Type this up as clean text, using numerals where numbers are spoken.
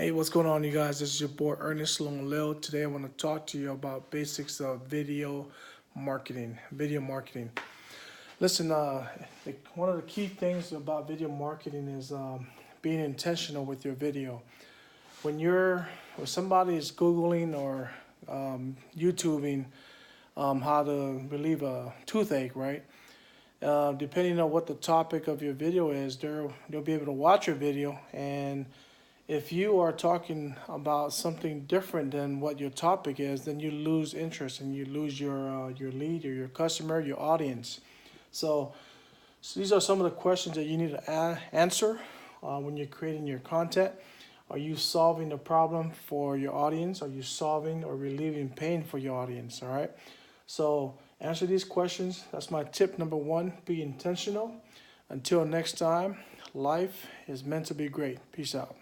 Hey, what's going on, you guys? This is your boy Ernest Lil. Today, I want to talk to you about basics of video marketing. Listen, one of the key things about video marketing is being intentional with your video. When somebody is googling or YouTubing how to relieve a toothache, right? Depending on what the topic of your video is, they'll be able to watch your video, and if you are talking about something different than what your topic is, then you lose interest and you lose your lead or your customer, your audience. So, so these are some of the questions that you need to answer when you're creating your content. Are you solving a problem for your audience? Are you solving or relieving pain for your audience? All right. So answer these questions. That's my tip number one. Be intentional. Until next time, life is meant to be great. Peace out.